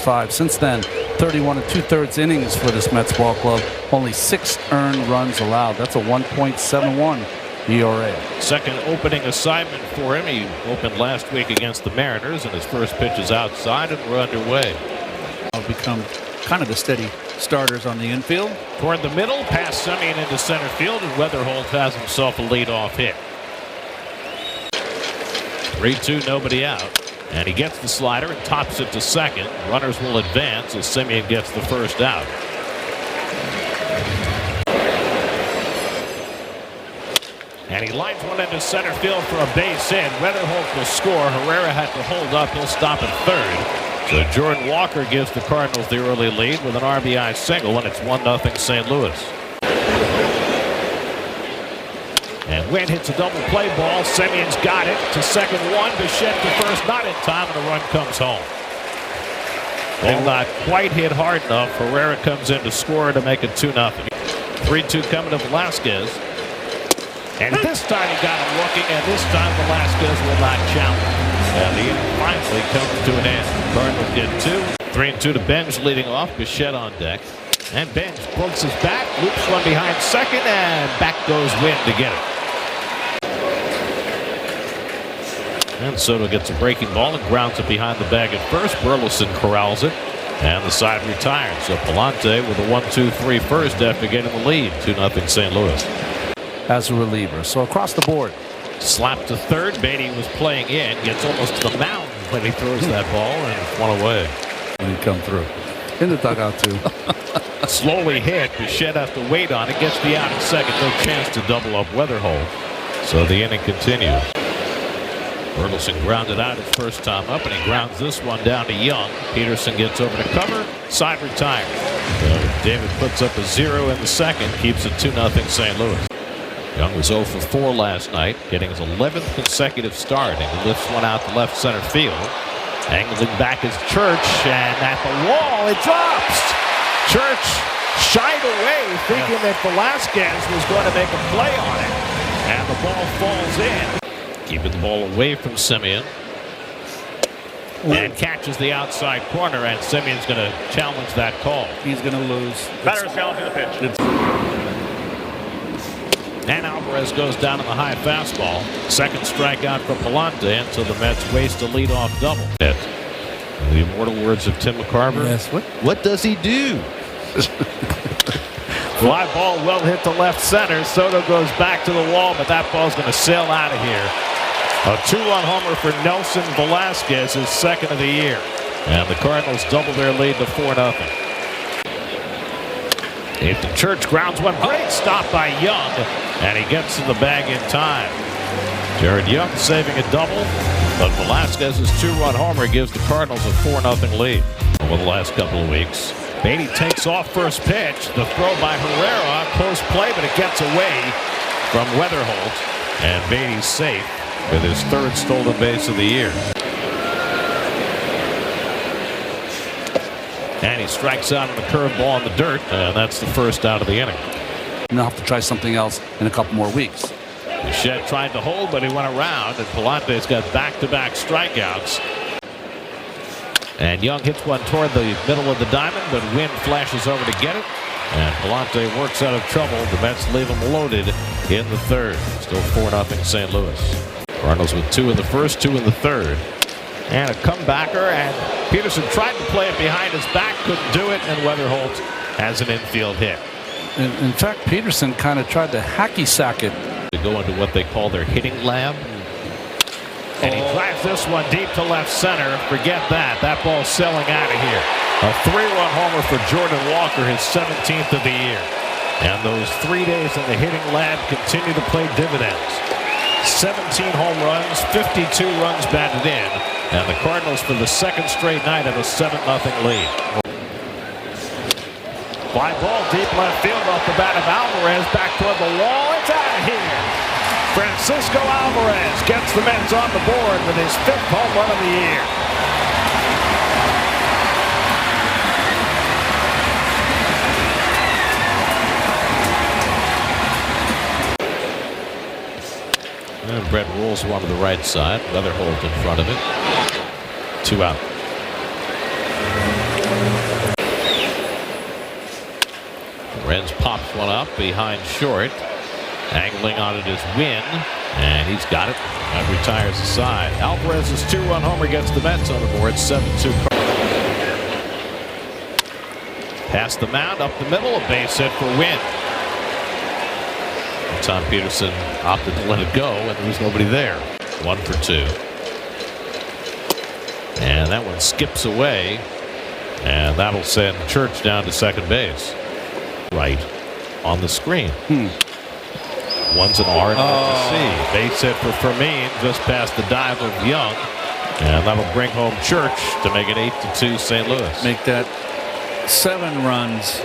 1995. Since then, 31 2/3 innings for this Mets ball club. Only 6 earned runs allowed. That's a 1.71 ERA. Second opening assignment for him. He opened last week against the Mariners, and his first pitch is outside, and we're underway. I'll become kind of the steady starters on the infield. Toward the middle, past Semien into center field, and Weatherholt has himself a leadoff hit. 3-2, nobody out. And he gets the slider and tops it to second. Runners will advance as Semien gets the first out. And he lines one into center field for a base hit. Weatherholt will score. Herrera had to hold up. He'll stop at third. So Jordan Walker gives the Cardinals the early lead with an RBI single, and it's 1-0 St. Louis. And Wynn hits a double play ball. Semien's got it to second one. Bichette to first, not in time, and the run comes home. Ball not quite hit hard enough. Herrera comes in to score to make it 2-0. 3-2 coming to Velasquez. And this time he got him looking, and this time Velasquez will not challenge. And the inning finally comes to an end. Cardinals get 2. 3-2 to Benj leading off. Bichette on deck. And Benj pokes his back, loops one behind second, and back goes Wynn to get it. And Soto gets a breaking ball and grounds it behind the bag at first. Burleson corrals it, and the side retires. So Palante with a 1-2-3 first after getting the lead. 2-0 St. Louis. As a reliever. So across the board. Slap to third. Beatty was playing in. Gets almost to the mound when he throws that ball, and it's one away. And he come through. In the dugout, too. Slowly hit. Bichette has to wait on it. Gets the out in second. No chance to double up Weatherholt. So the inning continues. Burleson grounded out his first time up, and he grounds this one down to Young. Peterson gets over to cover. Side retired. So David puts up a 0 in the second. Keeps it 2-0 St. Louis. Young was 0 for 4 last night, getting his 11th consecutive start, and he lifts one out to left center field. Angling back is Church, and at the wall it drops. Church shied away, thinking that Velasquez was going to make a play on it, and the ball falls in. Keeping the ball away from Semien. And catches the outside corner, and Semien's going to challenge that call. He's going to lose. Batter's challenging the pitch. And Alvarez goes down on the high fastball. Second strikeout for Palante, and so the Mets waste a leadoff double. The immortal words of Tim McCarver. Yes. What does he do? Fly ball well hit to left center. Soto goes back to the wall, but that ball's going to sail out of here. A 2-run homer for Nelson Velasquez, his second of the year. And the Cardinals double their lead to 4-0. Ethan Church grounds one. Great stop by Young, and he gets to the bag in time. Jared Young saving a double, but Velasquez's 2-run homer gives the Cardinals a 4-0 lead. Over the last couple of weeks, Beatty takes off first pitch. The throw by Herrera, close play, but it gets away from Weatherholt, and Beatty's safe with his third stolen base of the year. And he strikes out on the curveball in the dirt, and that's the first out of the inning. And they'll have to try something else in a couple more weeks. Bichette tried to hold, but he went around, and Palante's got back-to-back strikeouts. And Young hits one toward the middle of the diamond, but Wynn flashes over to get it. And Palante works out of trouble. The Mets leave him loaded in the third. Still 4-0 St. Louis. Cardinals with 2 in the first, 2 in the third. And a comebacker, and Peterson tried to play it behind his back, couldn't do it, and Weatherholt has an infield hit. In fact, Peterson kind of tried to hacky sack it. To go into what they call their hitting lab. And he drives this one deep to left center. Forget that. That ball's sailing out of here. A 3-run homer for Jordan Walker, his 17th of the year. And those 3 days in the hitting lab continue to play dividends. 17 home runs, 52 runs batted in. And the Cardinals, for the second straight night, have a 7-0 lead. Fly ball deep left field off the bat of Alvarez. Back toward the wall. It's out of here. Francisco Alvarez gets the Mets on the board with his 5th home run of the year. And Brett rolls one to the right side. Weatherholt in front of it. 2 out. Peterson's pops one up behind short. Angling on it is Wynn, and he's got it. That retires the side. Alvarez's 2-run homer gets the Mets on the board. 7-2. Past the mound, up the middle, a base hit for Wynn. Tom Peterson opted to let it go, and there was nobody there. 1 for 2. And that one skips away, and that'll send Church down to second base. Right on the screen. One's an R and one's a C. Base hit for Fermin just past the dive of Young, and that'll bring home Church to make it 8-2 St. Louis. Make that 7 runs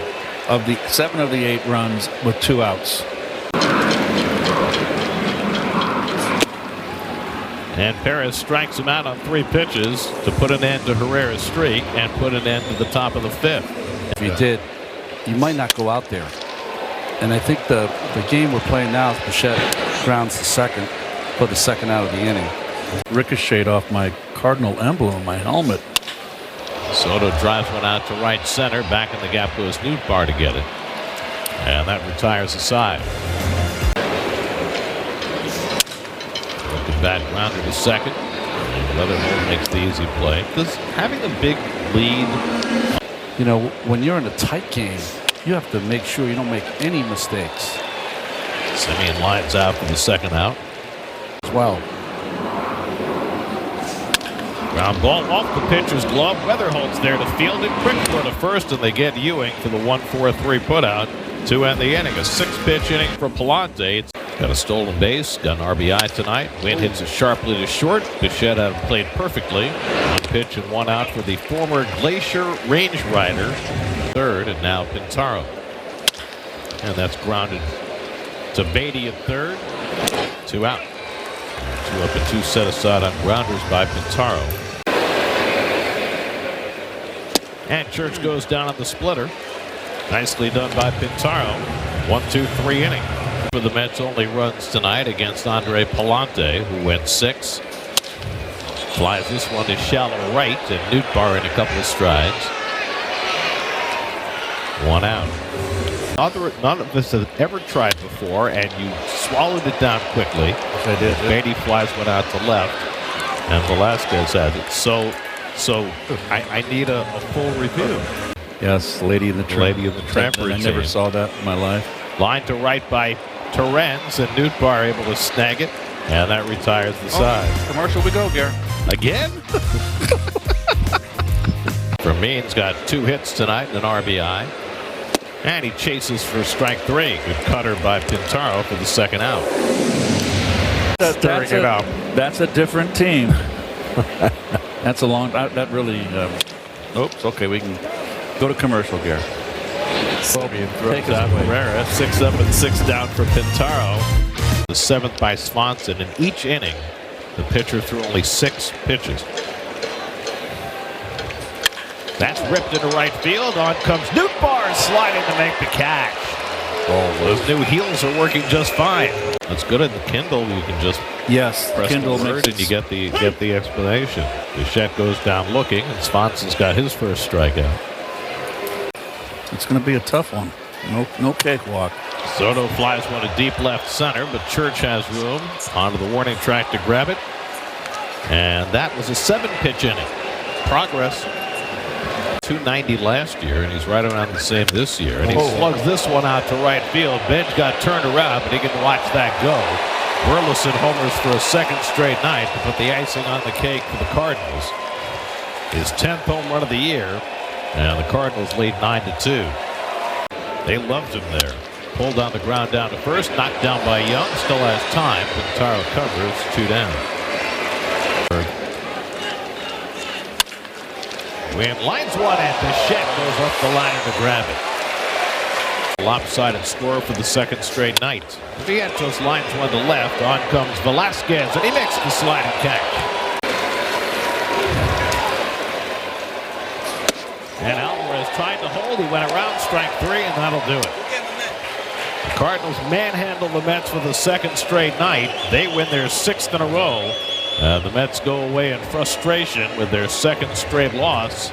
of the 7 of the 8 runs with 2 outs. And Perez strikes him out on 3 pitches to put an end to Herrera's streak and put an end to the top of the 5th. If you did, you might not go out there. And I think the game we're playing now is Bichette grounds the second for the second out of the inning. Ricocheted off my Cardinal emblem on my helmet. Soto drives one out to right center. Back in the gap goes Nootbaar to get it. And that retires the side. Looking back, grounder to second. And Weatherholt makes the easy play. Because having a big lead. You know, when you're in a tight game, you have to make sure you don't make any mistakes. Simeon lines out for the second out. As well. Ground ball off the pitcher's glove. Weatherholt's there to field it. Quick throw to first, and they get Ewing for the 1-4-3 putout to end the inning. A 6-pitch inning for Palante. It's got a stolen base, got an RBI tonight. Wynn hits it sharply to short. Bichette out played perfectly. 1 pitch and 1 out for the former Glacier range rider. Third, and now Pintaro. And that's grounded to Beatty at third. 2 out. 2 up and 2 set aside on grounders by Pintaro. And Church goes down on the splitter. Nicely done by Pintaro. 1-2-3 inning. For the Mets only runs tonight against Andre Palante, who went 6. Flies this one to shallow right, and Nootbaar in a couple of strides. 1 out. None of us have ever tried before, and you swallowed it down quickly. Yes, I did. Beatty flies one out to left, and Velasquez has it. So I need a full review. Yes, Lady in the Tramp. Lady in the Tramp I routine. never saw that in my life. Line to right by Torrens, and Nootbaar able to snag it, and that retires the side. Commercial we go, Gary. Again? Fermin's got 2 hits tonight and an RBI. And he chases for strike 3. Good cutter by Pintaro for the second out. Stirring it up. That's a different team. That's a long. That really. Oops. Okay, we can go to commercial, Gary. Simeon throws out Herrera. 6 up and 6 down for Pintaro. The 7th by Swanson. In each inning, the pitcher threw only 6 pitches. That's ripped into right field. On comes Nootbaar sliding to make the catch. Oh, those new heels are working just fine. That's good at the Kindle. You can just press Kindle the word and you get the explanation. Bichette goes down looking, and Swanson's got his first strikeout. It's going to be a tough one. No cakewalk. Soto flies one to deep left center, but Church has room onto the warning track to grab it. And that was a 7-pitch inning. Progress. 290 last year, and he's right around the same this year. And he slugs this one out to right field. Bench got turned around, but he can watch that go. Burleson homers for a 2nd straight night to put the icing on the cake for the Cardinals. His 10th home run of the year, and the Cardinals lead 9-2. They loved him there. Pulled on the ground down to first, knocked down by Young. Still has time. Pintaro covers, 2 down. Wynn lines one at Bichette, goes up the line to grab it. Lopsided score for the 2nd straight night. Vientos lines one to left. On comes Velasquez, and he makes the sliding catch. And Alvarez tried to hold. He went around strike 3, and that'll do it. The Cardinals manhandle the Mets for the 2nd straight night. They win their 6th in a row. The Mets go away in frustration with their 2nd straight loss.